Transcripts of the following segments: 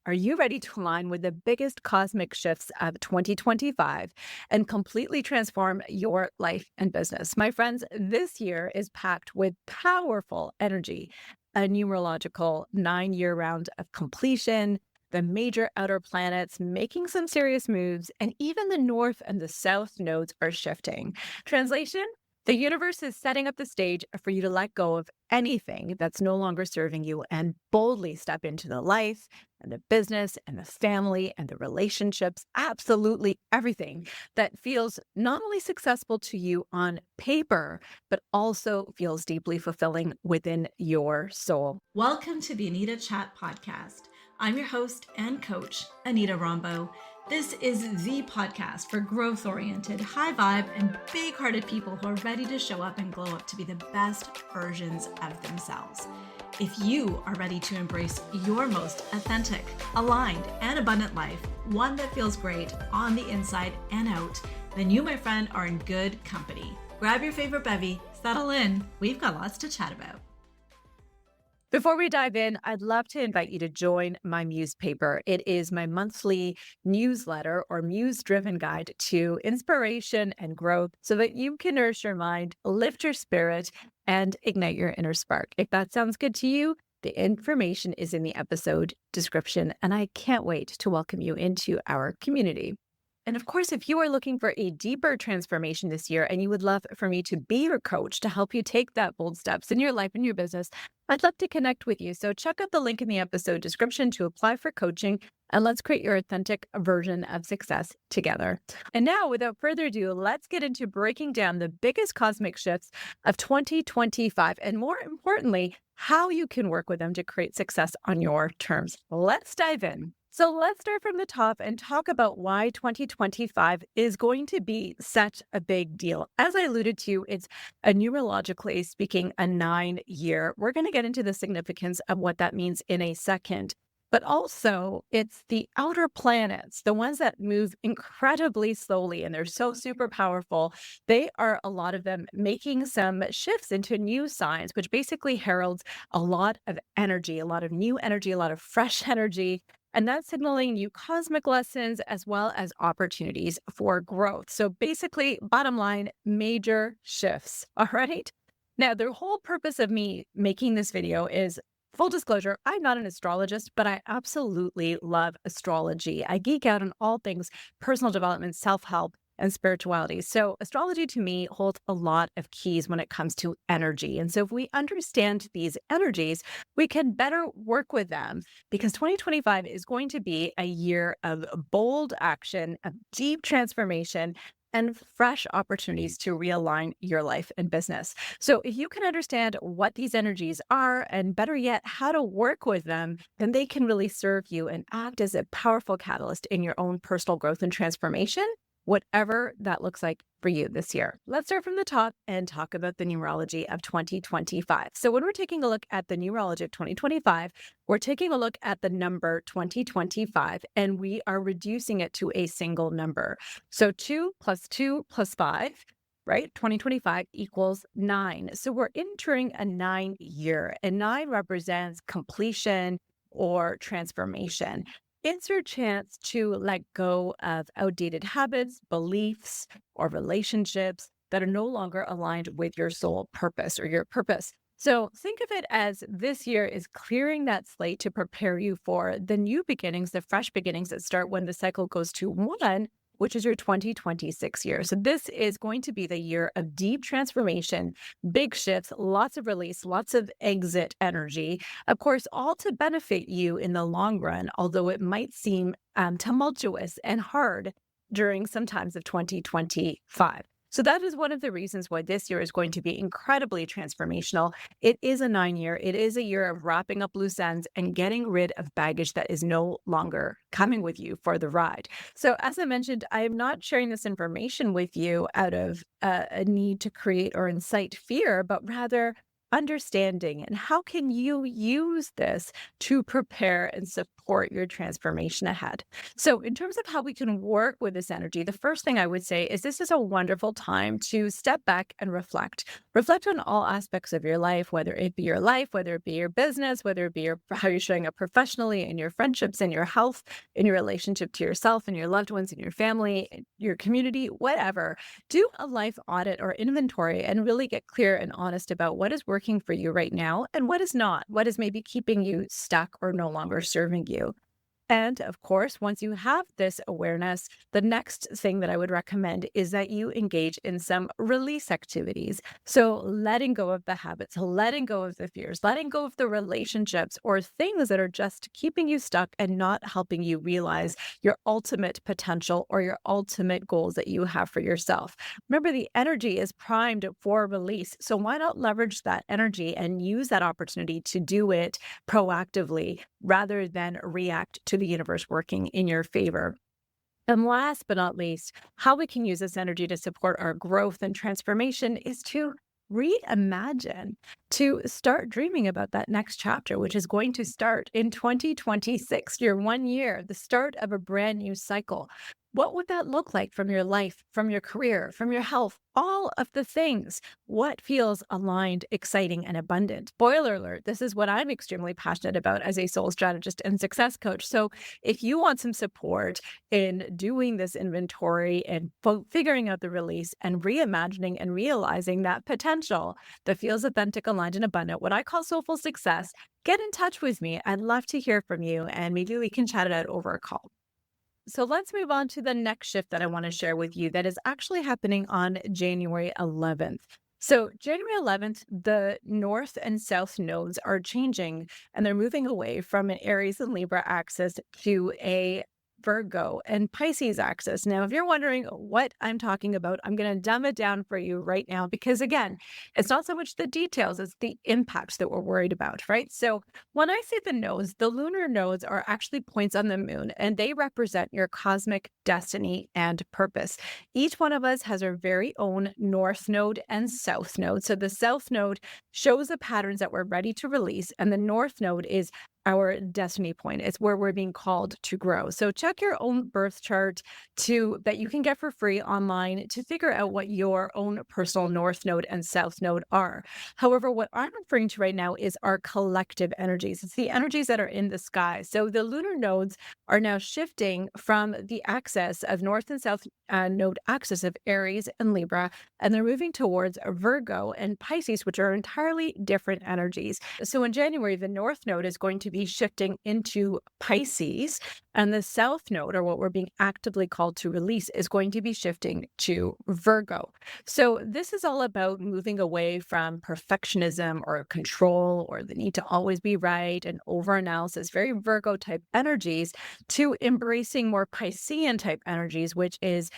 Are you ready to align with the biggest cosmic shifts of 2025 and completely transform your life and business? My friends, this year is packed with powerful energy, a numerological 9 year round of completion, the major outer planets making some serious moves, and even the north and the south nodes are shifting. Translation: the universe is setting up the stage for you to let go of anything that's no longer serving you and boldly step into the life and the business and the family and the relationships, absolutely everything that feels not only successful to you on paper, but also feels deeply fulfilling within your soul. Welcome to the Anita Chat Podcast. I'm your host and coach, Anita Rombo. This is the podcast for growth oriented, high vibe, and big hearted people who are ready to show up and glow up to be the best versions of themselves. If you are ready to embrace your most authentic, aligned, and abundant life, one that feels great on the inside and out, then you, my friend, are in good company. Grab your favorite bevy, settle in. We've got lots to chat about. Before we dive in, I'd love to invite you to join my Muse paper. It is my monthly newsletter or Muse driven guide to inspiration and growth so that you can nourish your mind, lift your spirit, and ignite your inner spark. If that sounds good to you, the information is in the episode description, and I can't wait to welcome you into our community. And of course, if you are looking for a deeper transformation this year and you would love for me to be your coach to help you take that bold steps in your life and your business, I'd love to connect with you. So check out the link in the episode description to apply for coaching, and let's create your authentic version of success together. And now, without further ado, let's get into breaking down the biggest cosmic shifts of 2025 and, more importantly, how you can work with them to create success on your terms. Let's dive in. So let's start from the top and talk about why 2025 is going to be such a big deal. As I alluded to, it's a numerologically speaking, a 9 year. We're going to get into the significance of what that means in a second. But also, it's the outer planets, the ones that move incredibly slowly and they're so super powerful. They are, a lot of them, making some shifts into new signs, which basically heralds a lot of energy, a lot of new energy, a lot of fresh energy. And that's signaling new cosmic lessons as well as opportunities for growth. So basically, bottom line, major shifts. All right. Now, the whole purpose of me making this video is, full disclosure, I'm not an astrologist, but I absolutely love astrology. I geek out on all things personal development, self-help, and spirituality. So astrology to me holds a lot of keys when it comes to energy. And so if we understand these energies, we can better work with them, because 2025 is going to be a year of bold action, of deep transformation, and fresh opportunities to realign your life and business. So if you can understand what these energies are, and better yet, how to work with them, then they can really serve you and act as a powerful catalyst in your own personal growth and transformation, whatever that looks like for you this year. Let's start from the top and talk about the numerology of 2025. So when we're taking a look at the numerology of 2025, we're taking a look at the number 2025, and we are reducing it to a single number. So 2 plus 2 plus 5, right? 2025 equals 9. So we're entering a 9 year, and 9 represents completion or transformation. It's your chance to let go of outdated habits, beliefs, or relationships that are no longer aligned with your soul purpose or your purpose. So think of it as this year is clearing that slate to prepare you for the new beginnings, the fresh beginnings that start when the cycle goes to 1, which is your 2026 year. So this is going to be the year of deep transformation, big shifts, lots of release, lots of exit energy. Of course, all to benefit you in the long run, although it might seem tumultuous and hard during some times of 2025. So that is one of the reasons why this year is going to be incredibly transformational. It is a 9 year. It is a year of wrapping up loose ends and getting rid of baggage that is no longer coming with you for the ride. So as I mentioned, I am not sharing this information with you out of a need to create or incite fear, but rather understanding, and how can you use this to prepare and support your transformation ahead? So, in terms of how we can work with this energy, the first thing I would say is this is a wonderful time to step back and reflect. Reflect on all aspects of your life, whether it be your business, whether it be how you're showing up professionally, in your friendships, in your health, in your relationship to yourself and your loved ones, in your family, in your community, whatever. Do a life audit or inventory and really get clear and honest about what is working for you right now and what is not, what is maybe keeping you stuck or no longer serving you. And of course, once you have this awareness, the next thing that I would recommend is that you engage in some release activities. So, letting go of the habits, letting go of the fears, letting go of the relationships or things that are just keeping you stuck and not helping you realize your ultimate potential or your ultimate goals that you have for yourself. Remember, the energy is primed for release. So, why not leverage that energy and use that opportunity to do it proactively rather than react to the universe working in your favor? And last but not least, how we can use this energy to support our growth and transformation is to reimagine, to start dreaming about that next chapter, which is going to start in 2026, your 1 year, the start of a brand new cycle. What would that look like from your life, from your career, from your health, all of the things? What feels aligned, exciting, and abundant? Spoiler alert, this is what I'm extremely passionate about as a soul strategist and success coach. So if you want some support in doing this inventory and figuring out the release and reimagining and realizing that potential that feels authentic, aligned, and abundant, what I call soulful success, get in touch with me. I'd love to hear from you, and maybe we can chat it out over a call. So let's move on to the next shift that I want to share with you that is actually happening on January 11th. So, January 11th, the North and South nodes are changing and they're moving away from an Aries and Libra axis to a Virgo and Pisces axis. Now, if you're wondering what I'm talking about, I'm going to dumb it down for you right now because, again, it's not so much the details, it's the impacts that we're worried about, right? So, when I say the nodes, the lunar nodes are actually points on the moon and they represent your cosmic destiny and purpose. Each one of us has our very own North node and South node. So, the South node shows the patterns that we're ready to release, and the North node is our destiny point. It's where we're being called to grow. So check your own birth chart that you can get for free online to figure out what your own personal North node and South node are. However, what I'm referring to right now is our collective energies. It's the energies that are in the sky. So the lunar nodes are now shifting from the axis of North and South node axis of Aries and Libra, and they're moving towards Virgo and Pisces, which are entirely different energies. So in January, the North node is going to be shifting into Pisces, and the South node, or what we're being actively called to release, is going to be shifting to Virgo. So this is all about moving away from perfectionism or control or the need to always be right and overanalysis, very Virgo type energies, to embracing more Piscean type energies, which is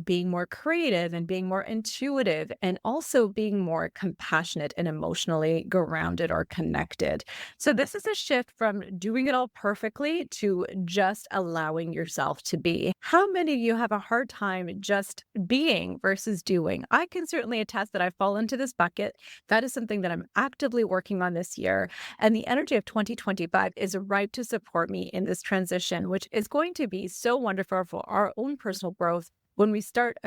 being more creative and being more intuitive and also being more compassionate and emotionally grounded or connected. So this is a shift from doing it all perfectly to just allowing yourself to be. How many of you have a hard time just being versus doing? I can certainly attest that I fall into this bucket. That is something that I'm actively working on this year. And the energy of 2025 is ripe to support me in this transition, which is going to be so wonderful for our own personal growth when we start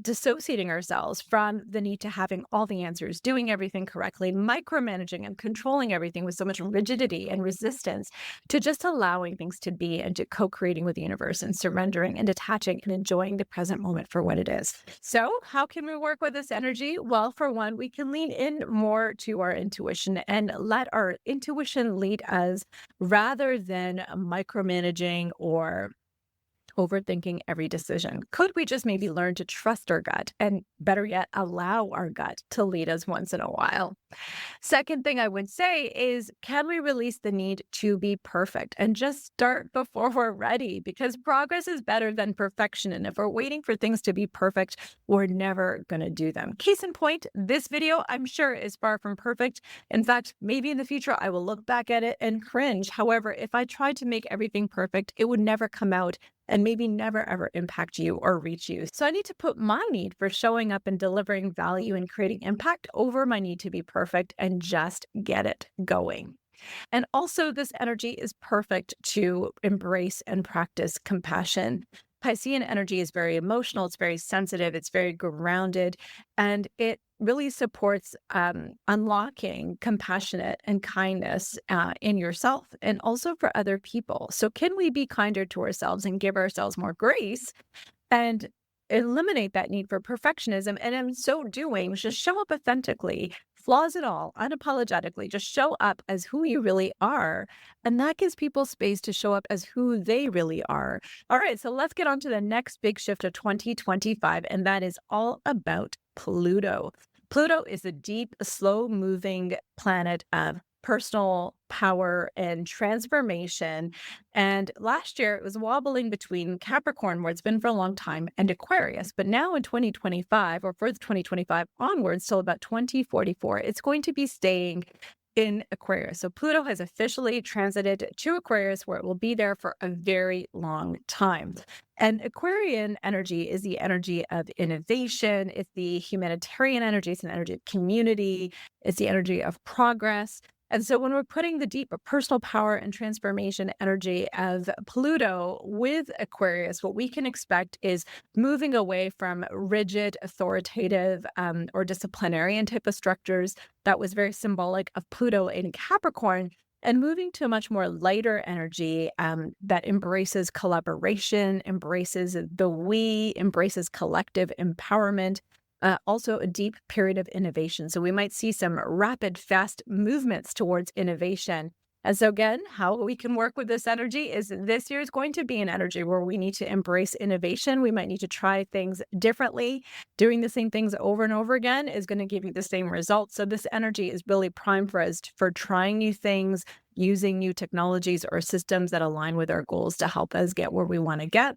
dissociating ourselves from the need to having all the answers, doing everything correctly, micromanaging and controlling everything with so much rigidity and resistance, to just allowing things to be and to co-creating with the universe and surrendering and detaching and enjoying the present moment for what it is. So how can we work with this energy? Well, for one, we can lean in more to our intuition and let our intuition lead us rather than micromanaging or overthinking every decision. Could we just maybe learn to trust our gut and, better yet, allow our gut to lead us once in a while? Second thing I would say is, can we release the need to be perfect and just start before we're ready? Because progress is better than perfection. And if we're waiting for things to be perfect, we're never going to do them. Case in point, this video, I'm sure, is far from perfect. In fact, maybe in the future, I will look back at it and cringe. However, if I tried to make everything perfect, it would never come out and maybe never ever impact you or reach you. So I need to put my need for showing up and delivering value and creating impact over my need to be perfect. perfect and just get it going. And also, this energy is perfect to embrace and practice compassion. Piscean energy is very emotional, it's very sensitive, it's very grounded, and it really supports unlocking compassionate and kindness in yourself and also for other people. So, can we be kinder to ourselves and give ourselves more grace and eliminate that need for perfectionism? And in so doing, just show up authentically, flaws and all, unapologetically, just show up as who you really are. And that gives people space to show up as who they really are. All right, so let's get on to the next big shift of 2025, and that is all about Pluto. Pluto is a deep, slow moving planet of personal power and transformation. And last year it was wobbling between Capricorn, where it's been for a long time, and Aquarius. But now in 2025, or for 2025 onwards till about 2044, it's going to be staying in Aquarius. So Pluto has officially transited to Aquarius, where it will be there for a very long time. And Aquarian energy is the energy of innovation, it's the humanitarian energy, it's an energy of community, it's the energy of progress. And so when we're putting the deep personal power and transformation energy of Pluto with Aquarius, what we can expect is moving away from rigid, authoritative, or disciplinarian type of structures that was very symbolic of Pluto in Capricorn, and moving to a much more lighter energy that embraces collaboration, embraces the we, embraces collective empowerment, also a deep period of innovation. So we might see some rapid, fast movements towards innovation. And so again, how we can work with this energy is this year is going to be an energy where we need to embrace innovation. We might need to try things differently. Doing the same things over and over again is going to give you the same results. So this energy is really prime for us for trying new things, using new technologies or systems that align with our goals to help us get where we want to get.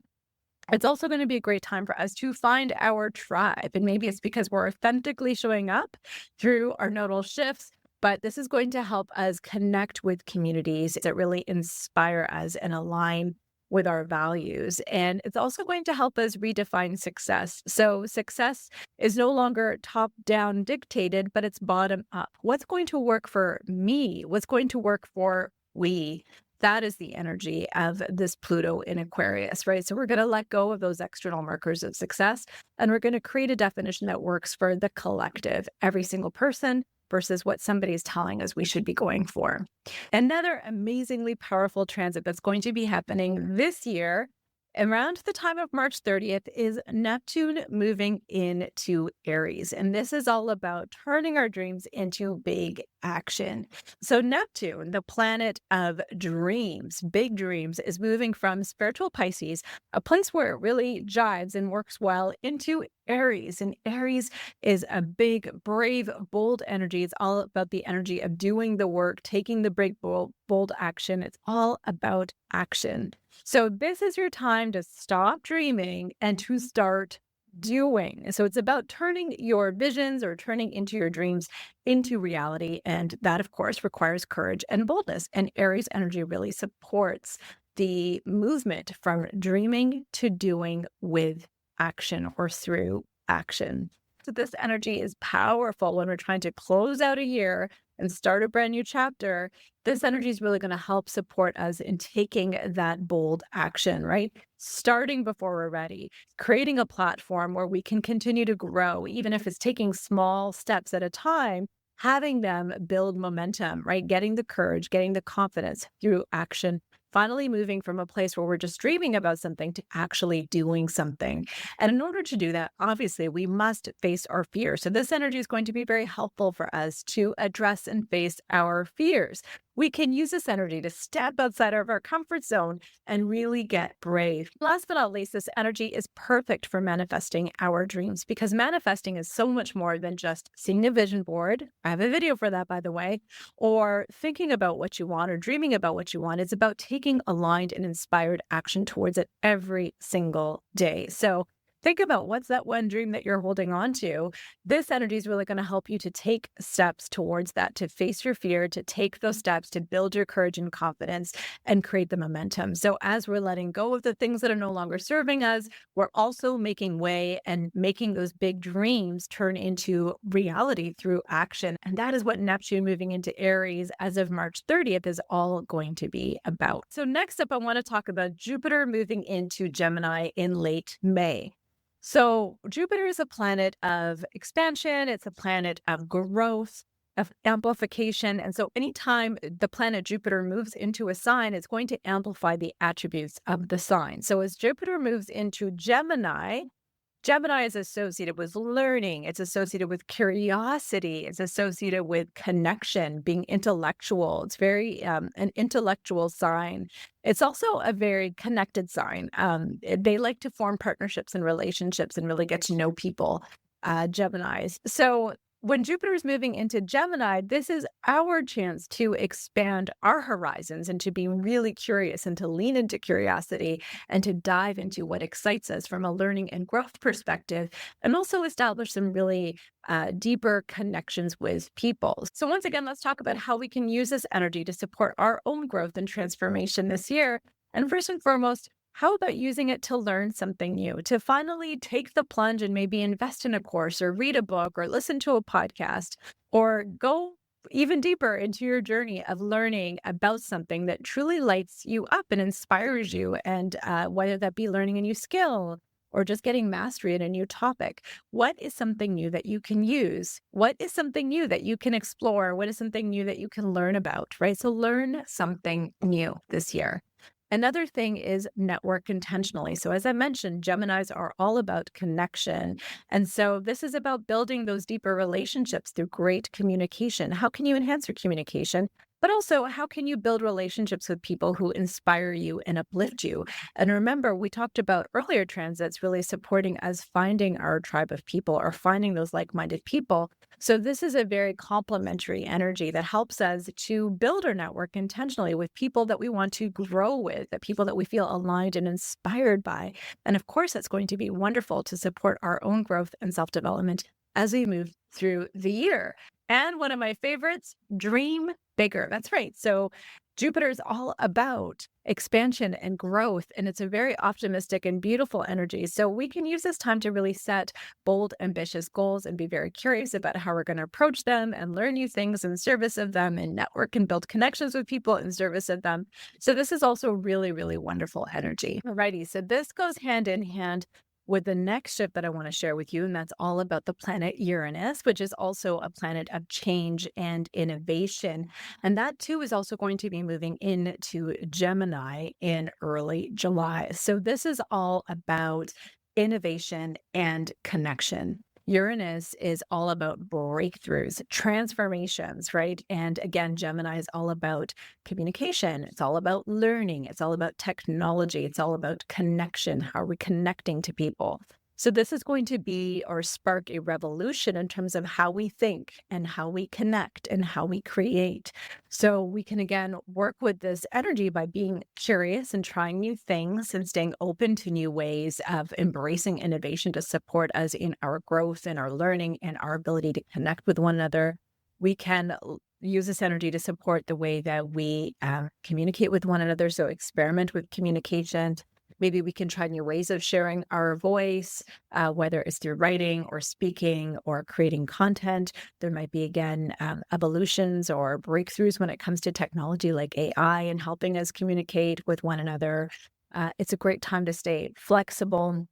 It's also going to be a great time for us to find our tribe. And maybe it's because we're authentically showing up through our nodal shifts, but this is going to help us connect with communities that really inspire us and align with our values. And it's also going to help us redefine success. So success is no longer top down dictated, but it's bottom up. What's going to work for me? What's going to work for we? That is the energy of this Pluto in Aquarius, right? So we're going to let go of those external markers of success, and we're going to create a definition that works for the collective, every single person versus what somebody is telling us we should be going for. Another amazingly powerful transit that's going to be happening this year around the time of March 30th is Neptune moving into Aries. And this is all about turning our dreams into big action. So Neptune, the planet of dreams, big dreams, is moving from spiritual Pisces, a place where it really jives and works well, into Aries. And Aries is a big, brave, bold energy. It's all about the energy of doing the work, taking the big, bold action. It's all about action. So this is your time to stop dreaming and to start doing. So it's about turning your visions or turning into your dreams into reality. And that, of course, requires courage and boldness. And Aries energy really supports the movement from dreaming to doing with action or through action. So this energy is powerful when we're trying to close out a year and start a brand new chapter. This energy is really going to help support us in taking that bold action, right? Starting before we're ready, creating a platform where we can continue to grow, even if it's taking small steps at a time, having them build momentum, right? Getting the courage, getting the confidence through action, finally moving from a place where we're just dreaming about something to actually doing something. And in order to do that, obviously, we must face our fears. So this energy is going to be very helpful for us to address and face our fears. We can use this energy to step outside of our comfort zone and really get brave. Last but not least, this energy is perfect for manifesting our dreams, because manifesting is so much more than just seeing a vision board. I have a video for that, by the way, or thinking about what you want or dreaming about what you want. It's about taking aligned and inspired action towards it every single day. So Think about what's that one dream that you're holding on to. This energy is really going to help you to take steps towards that, to face your fear, to take those steps, to build your courage and confidence and create the momentum. So, as we're letting go of the things that are no longer serving us, we're also making way and making those big dreams turn into reality through action. And that is what Neptune moving into Aries as of March 30th is all going to be about. So, next up, I want to talk about Jupiter moving into Gemini in late May. So, Jupiter is a planet of expansion, it's a planet of growth, of amplification. And so, anytime the planet Jupiter moves into a sign, it's going to amplify the attributes of the sign. So, as Jupiter moves into Gemini, Gemini is associated with learning, it's associated with curiosity, it's associated with connection, being intellectual. It's very an intellectual sign. It's also a very connected sign. They like to form partnerships and relationships and really get to know people, Geminis. So when Jupiter is moving into Gemini, this is our chance to expand our horizons and to be really curious and to lean into curiosity and to dive into what excites us from a learning and growth perspective, and also establish some really deeper connections with people. So, once again, let's talk about how we can use this energy to support our own growth and transformation this year. And first and foremost, how about using it to learn something new, to finally take the plunge and maybe invest in a course or read a book or listen to a podcast or go even deeper into your journey of learning about something that truly lights you up and inspires you, and whether that be learning a new skill or just getting mastery in a new topic. What is something new that you can use? What is something new that you can explore? What is something new that you can learn about, right? So learn something new this year. Another thing is network intentionally. So, as I mentioned, Geminis are all about connection. And so, this is about building those deeper relationships through great communication. How can you enhance your communication? But also, how can you build relationships with people who inspire you and uplift you? And remember, we talked about earlier transits really supporting us finding our tribe of people or finding those like minded people. So, this is a very complementary energy that helps us to build our network intentionally with people that we want to grow with, the people that we feel aligned and inspired by. And of course, that's going to be wonderful to support our own growth and self development as we move through the year. And one of my favorites, dream bigger. That's right. So, Jupiter is all about expansion and growth, and it's a very optimistic and beautiful energy. So, we can use this time to really set bold, ambitious goals and be very curious about how we're going to approach them and learn new things in service of them and network and build connections with people in service of them. So, this is also really, really wonderful energy. Alrighty. So, this goes hand in hand with the next shift that I want to share with you, and that's all about the planet Uranus, which is also a planet of change and innovation. And that too is also going to be moving into Gemini in early July. So this is all about innovation and connection. Uranus is all about breakthroughs, transformations, right? And again, Gemini is all about communication. It's all about learning. It's all about technology. It's all about connection. How are we connecting to people? So, this is going to be or spark a revolution in terms of how we think and how we connect and how we create. So, we can again work with this energy by being curious and trying new things and staying open to new ways of embracing innovation to support us in our growth and our learning and our ability to connect with one another. We can use this energy to support the way that we communicate with one another. So, experiment with communication. Maybe we can try new ways of sharing our voice, whether it's through writing or speaking or creating content. There might be, again, evolutions or breakthroughs when it comes to technology like AI and helping us communicate with one another. It's a great time to stay flexible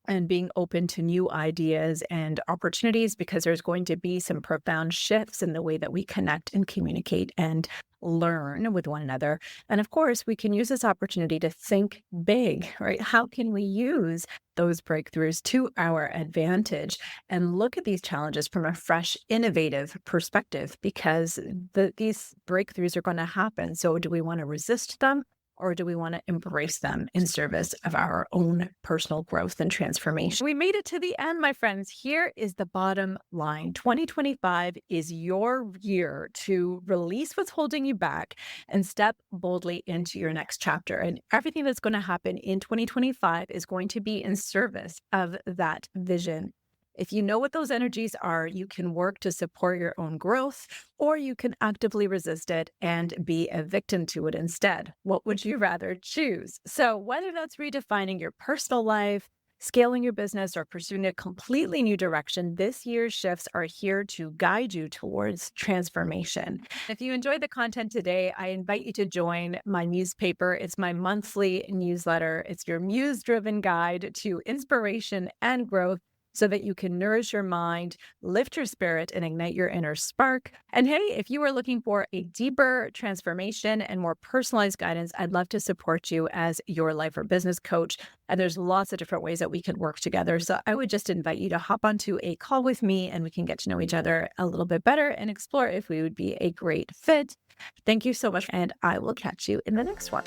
and being open to new ideas and opportunities, because there's going to be some profound shifts in the way that we connect and communicate and learn with one another. And of course, we can use this opportunity to think big, right? How can we use those breakthroughs to our advantage and look at these challenges from a fresh, innovative perspective? Because these breakthroughs are going to happen. So, do we want to resist them? or do we want to embrace them in service of our own personal growth and transformation? We made it to the end, my friends. Here is the bottom line. 2025 is your year to release what's holding you back and step boldly into your next chapter. And everything that's going to happen in 2025 is going to be in service of that vision. If you know what those energies are, you can work to support your own growth, or you can actively resist it and be a victim to it instead. What would you rather choose? So, whether that's redefining your personal life, scaling your business, or pursuing a completely new direction, this year's shifts are here to guide you towards transformation. If you enjoyed the content today, I invite you to join my newspaper. It's my monthly newsletter. It's your muse-driven guide to inspiration and growth, so that you can nourish your mind, lift your spirit, and ignite your inner spark. And hey, if you are looking for a deeper transformation and more personalized guidance, I'd love to support you as your life or business coach. And there's lots of different ways that we can work together. So I would just invite you to hop onto a call with me and we can get to know each other a little bit better and explore if we would be a great fit. Thank you so much, and I will catch you in the next one.